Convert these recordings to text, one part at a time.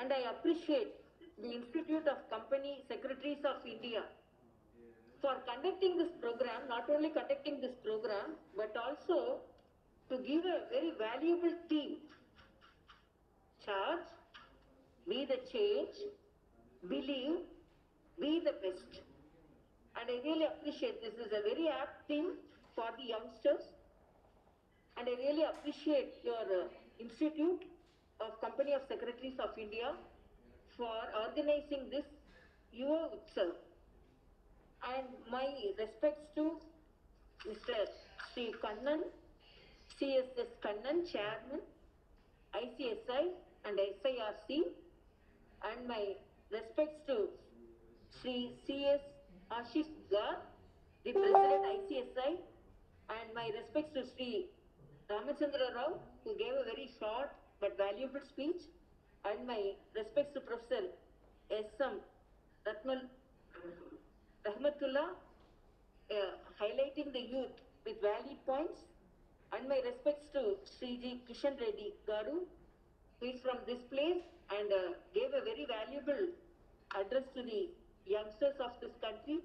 and I appreciate the Institute of Company Secretaries of India for conducting this program, not only conducting this program, but also to give a very valuable theme. Charge, be the change, believe, be the best. And I really appreciate this is a very apt theme for the youngsters. And I really appreciate your Institute of Company of Secretaries of India for organizing this Yuva Utsav. And my respects to Mr. Sri Kannan, CSS Kannan, Chairman, ICSI and SIRC, and my respects to Sri CS Ashish Gar, the President ICSI, and my respects to Sri Ramachandra Rao, who gave a very short but valuable speech, and my respects to Professor S.M. Rahmatullah, highlighting the youth with valid points, and my respects to Sri G. Kishan Reddy Garu, who is from this place and gave a very valuable address to the youngsters of this country,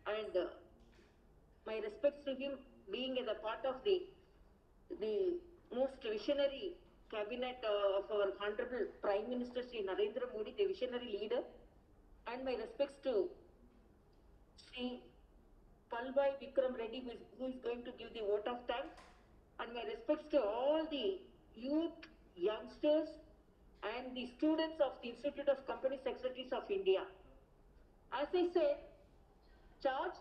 and my respects to him being as a part of the most visionary cabinet of our Honorable Prime Minister Sri Narendra Modi, the visionary leader, and my respects to Sri Palbhai Vikram Reddy, who is going to give the vote of thanks, and my respects to all the youth, youngsters, and the students of the Institute of Company Secretaries of India. As I said, charge,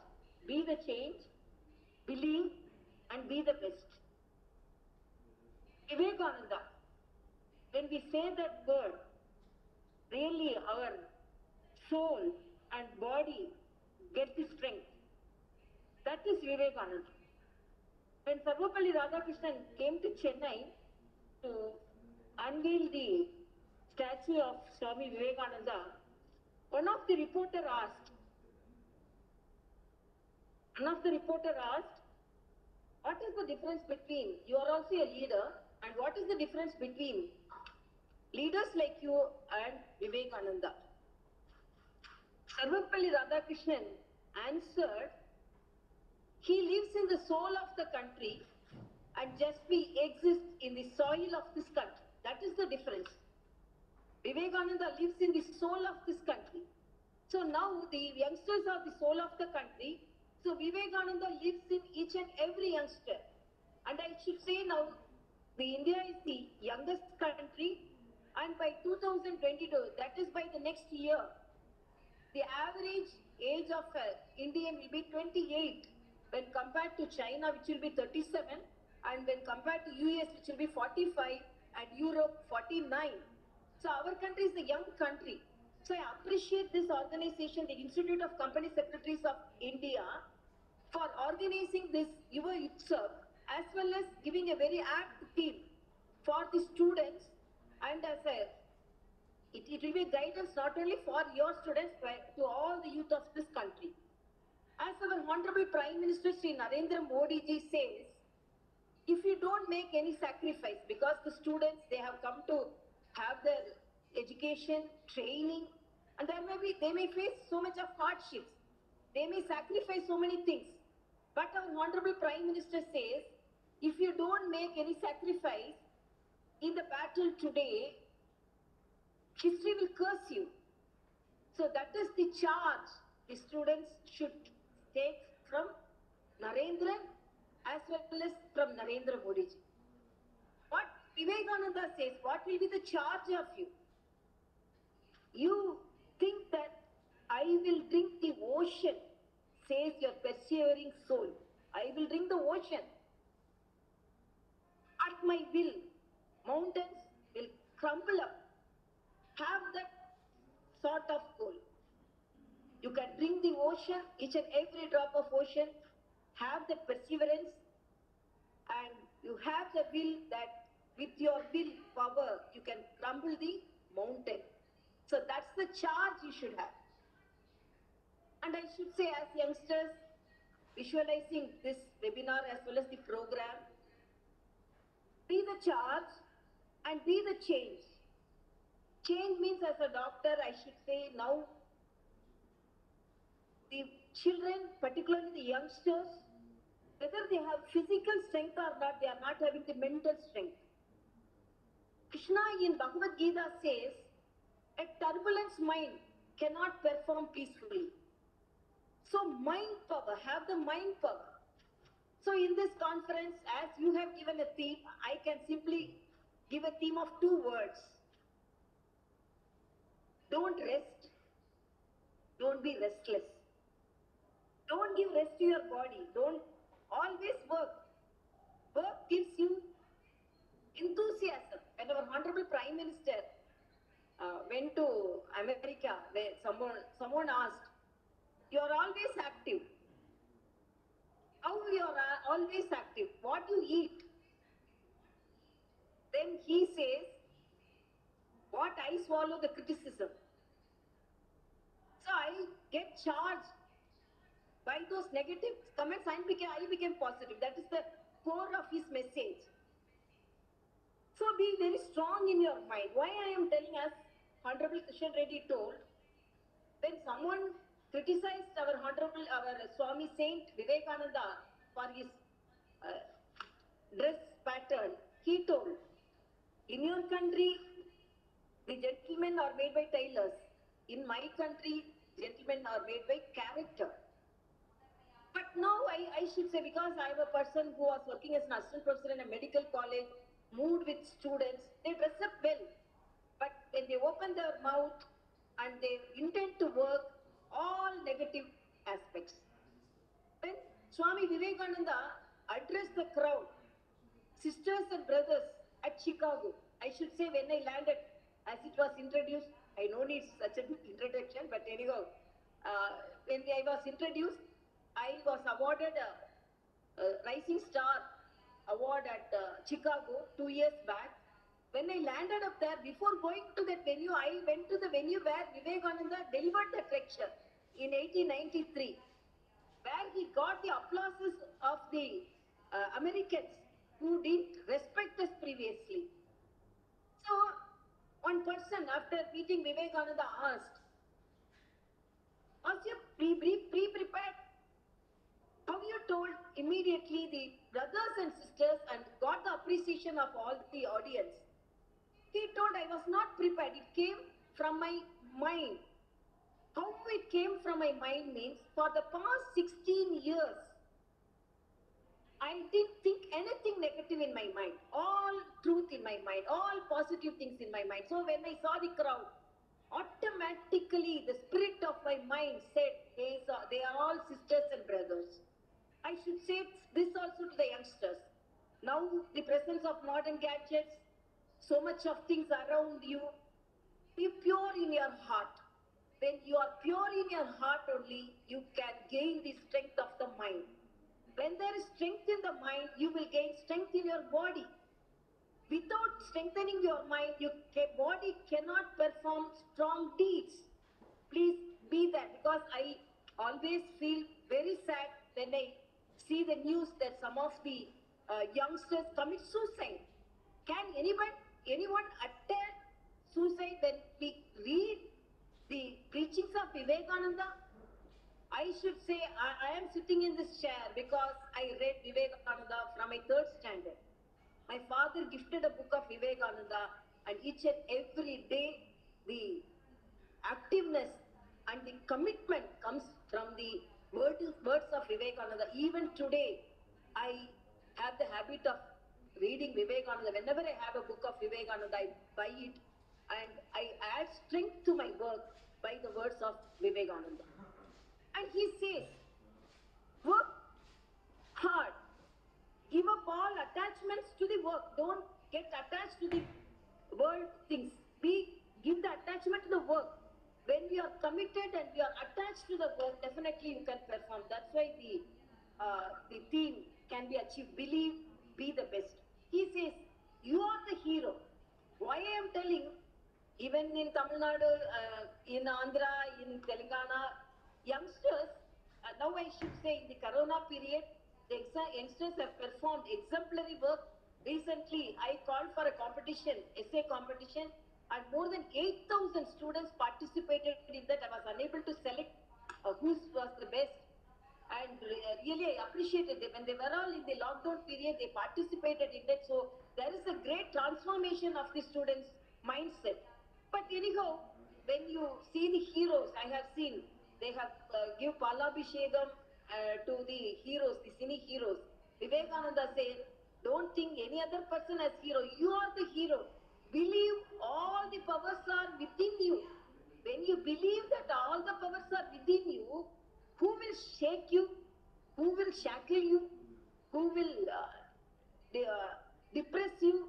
be the change, believe, and be the best. Vivekananda, when we say that word, really our soul and body get the strength. That is Vivekananda. When Sarvapalli Radhakrishnan came to Chennai to unveil the statue of Swami Vivekananda, one of the reporter asked, what is the difference between, you are also a leader, and what is the difference between leaders like you and Vivekananda? Sarvapalli Radhakrishnan answered, he lives in the soul of the country and just we exist in the soil of this country. That is the difference. Vivekananda lives in the soul of this country. So now the youngsters are the soul of the country. So Vivekananda lives in each and every youngster. And I should say now, the India is the youngest country, and by 2022, that is by the next year, the average age of an Indian will be 28 when compared to China, which will be 37, and when compared to US, which will be 45, and Europe 49. So our country is a young country. So I appreciate this organization, the Institute of Company Secretaries of India, for organizing this Yuva Utsav, as well as giving a very apt theme for the students, and as it will be guidance not only for your students, but to all the youth of this country. As our Honorable Prime Minister Sri Narendra Modi ji says, if you don't make any sacrifice, because the students, they have come to have their education, training, and they may face so much of hardships. They may sacrifice so many things. But our Honorable Prime Minister says, if you don't make any sacrifice in the battle today, history will curse you. So that is the charge the students should take from Narendra as well as from Narendra Modi ji. What Vivekananda says, what will be the charge of you? You think that I will drink the ocean, says your persevering soul. I will drink the ocean. At my will, mountains will crumble up. Have that sort of goal. You can drink the ocean, each and every drop of ocean, have the perseverance, and you have the will that with your will power, you can crumble the mountain. So that's the charge you should have. And I should say, as youngsters, visualizing this webinar as well as the program, be the charge and be the change. Change means, as a doctor, I should say now the children, particularly the youngsters, whether they have physical strength or not, they are not having the mental strength. Krishna in Bhagavad Gita says, a turbulent mind cannot perform peacefully. So mind power, have the mind power. So in this conference, as you have given a theme, I can simply give a theme of 2 words. Don't rest. Don't be restless. Don't give rest to your body. Don't always work. Work gives you enthusiasm. When our Honorable Prime Minister went to America, where someone asked, "You are always active. How you are always active? What you eat?" Then he says, "What I swallow the criticism." So I get charged by those negative comments. I became positive. That is the core of his message. So be very strong in your mind. Why I am telling us, Honorable Kishan Reddy told, when someone criticized our Swami Saint Vivekananda for his dress pattern, he told, in your country, the gentlemen are made by tailors. In my country, gentlemen are made by character. But now I should say, because I am a person who was working as an assistant professor in a medical college, moved with students, they dress up well. But when they open their mouth and they intend to work, all negative aspects. When Swami Vivekananda addressed the crowd, sisters and brothers at Chicago, I should say when I landed, as it was introduced, I don't need such an introduction, but anyhow, when I was introduced, I was awarded a Rising Star Award at Chicago 2 years back. When I landed up there, before going to that venue, I went to the venue where Vivekananda delivered that lecture in 1893, where he got the applauses of the Americans who didn't respect us previously. So, one person after meeting Vivekananda asked, "Was you pre-prepared?" How you told immediately the brothers and sisters and got the appreciation of all the audience. He told, "I was not prepared. It came from my mind." How it came from my mind means, for the past 16 years, I didn't think anything negative in my mind. All truth in my mind, all positive things in my mind. So when I saw the crowd, automatically the spirit of my mind said, they are all sisters and brothers. I should say this also to the youngsters. Now the presence of modern gadgets, so much of things around you, be pure in your heart. When you are pure in your heart only, you can gain the strength of the mind. When there is strength in the mind, you will gain strength in your body. Without strengthening your mind, your body cannot perform strong deeds. Please be that, because I always feel very sad when I see the news that some of the youngsters commit suicide. Can anyone attempt suicide when we read the preachings of Vivekananda? I should say I am sitting in this chair because I read Vivekananda from my 3rd standard. My father gifted a book of Vivekananda, and each and every day the activeness and the commitment comes from the words of Vivekananda. Even today, I have the habit of reading Vivekananda. Whenever I have a book of Vivekananda, I buy it and I add strength to my work by the words of Vivekananda. And he says, work hard. Give up all attachments to the work. Don't get attached to the world things. Give the attachment to the work. When we are committed and we are attached to the work, definitely you can perform. That's why the theme can be achieved. Believe, be the best. He says, you are the hero. Why I am telling, even in Tamil Nadu, in Andhra, in Telangana, youngsters, now I should say in the Corona period, the youngsters have performed exemplary work. Recently, I called for a competition, essay competition. and more than 8,000 students participated in that. I was unable to select who was the best, and really I appreciated them. When they were all in the lockdown period, they participated in that. So there is a great transformation of the students' mindset. But anyhow, when you see the heroes, I have seen they have give Palabhishegam to the heroes, the cine heroes. Vivekananda said, don't think any other person as hero. You are the hero. Believe all the powers are within you. When you believe that all the powers are within you, who will shake you? Who will shackle you? Who will depress you?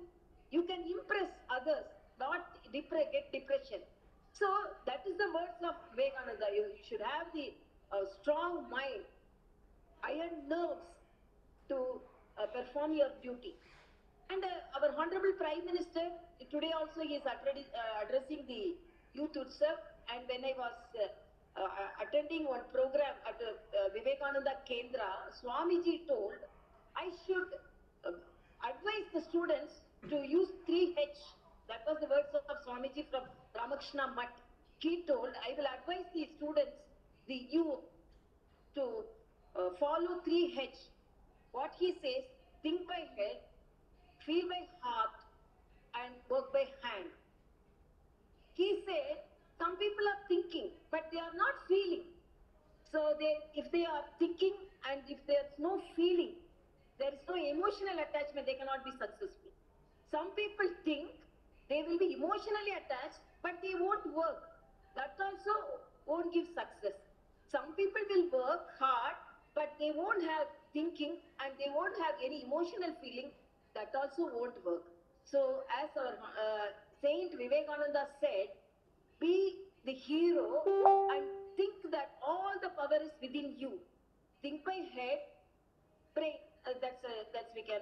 You can impress others, not get depression. So that is the words of Vivekananda. You should have the strong mind, iron nerves to perform your duty. And our Honorable Prime Minister, today also he is addressing the youth utsav. And when I was attending one program at Vivekananda Kendra, Swamiji told I should advise the students to use 3H. That was the words of Swamiji from Ramakrishna Mutt. He told, I will advise the students, the youth, to follow 3H. What he says, think by head, feel by heart, and work by hand. He said, some people are thinking, but they are not feeling. So if they are thinking and if there's no feeling, there is no emotional attachment, they cannot be successful. Some people think they will be emotionally attached, but they won't work. That also won't give success. Some people will work hard, but they won't have thinking and they won't have any emotional feeling. That also won't work. So as our Saint Vivekananda said, be the hero and think that all the power is within you. Think by head, pray. That's we can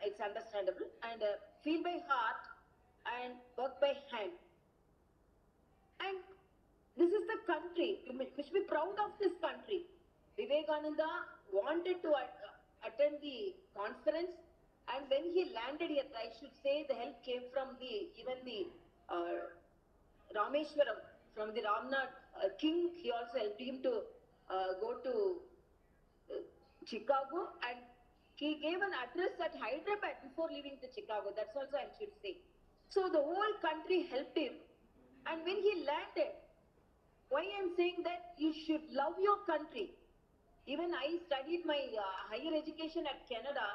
it's understandable. And feel by heart and work by hand. And this is the country. We should be proud of this country. Vivekananda wanted to attend the conference, and when he landed here, I should say the help came from even the Rameshwaram, from the Ramnath king. He also helped him to go to Chicago, and he gave an address at Hyderabad before leaving to Chicago. That's also I should say. So the whole country helped him, and when he landed, why I'm saying that you should love your country. Even I studied my higher education at Canada.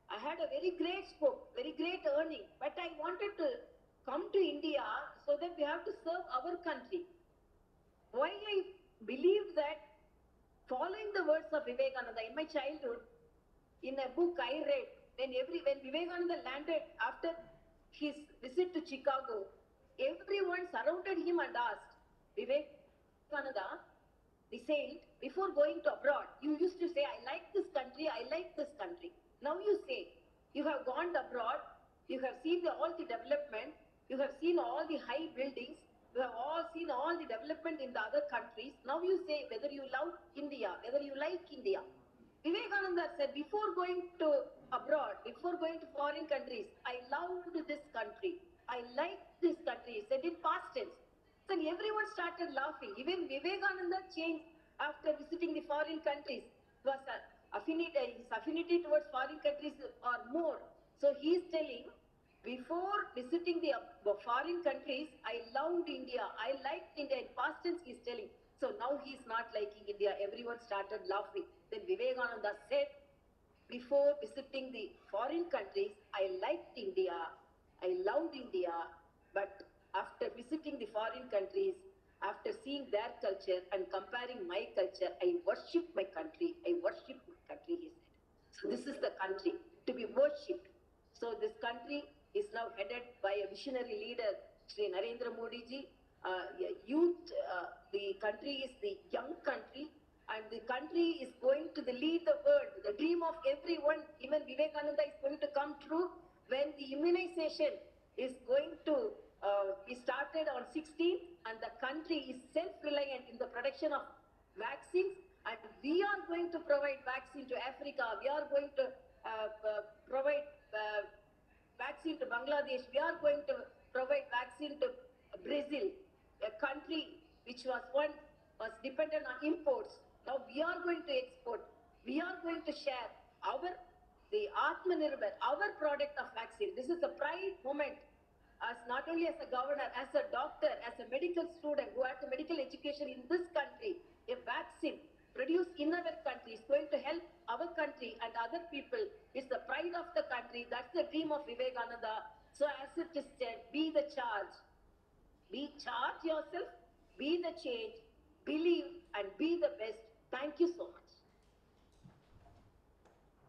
I had a very great scope, very great earning, but I wanted to come to India so that we have to serve our country. Why I believed that, following the words of Vivekananda in my childhood, in a book I read, when Vivekananda landed after his visit to Chicago, everyone surrounded him and asked, Vivekananda, the saint, before going to abroad, you used to say, I like this country, I like this country. Now you say, you have gone abroad, you have seen all the development, you have seen all the high buildings, you have all seen all the development in the other countries. Now you say whether you love India, whether you like India. Vivekananda said, before going to abroad, before going to foreign countries, I loved this country. I like this country. He said in past tense. Then everyone started laughing. Even Vivekananda changed after visiting the foreign countries. Was his affinity towards foreign countries or more. So he is telling, before visiting the foreign countries, I loved India. I liked India. In past tense, he is telling. So now he is not liking India. Everyone started laughing. Then Vivekananda said, before visiting the foreign countries, I liked India. I loved India. But after visiting the foreign countries, after seeing their culture and comparing my culture, I worship my country. I worship my country, he said. So this is the country to be worshipped. So this country is now headed by a visionary leader, Shri Narendra Modi ji. Youth, the country is the young country, and the country is going to lead the world. The dream of everyone, even Vivekananda, is going to come true when the immunization is going to be started on 16th, and the country is self-reliant in the production of vaccines, and we are going to provide vaccine to Africa. We are going to provide vaccine to Bangladesh. We are going to provide vaccine to Brazil, a country which was dependent on imports. Now we are going to export. We are going to share the Atmanirbhar, our product of vaccine. This is a pride moment, as not only as a governor, as a doctor, as a medical student who has a medical education in this country. A vaccine produced in our country is going to help our country and other people. It's the pride of the country. That's the dream of Vivekananda. So as it is said, be the charge. Charge yourself, be the change, believe and be the best. Thank you so much.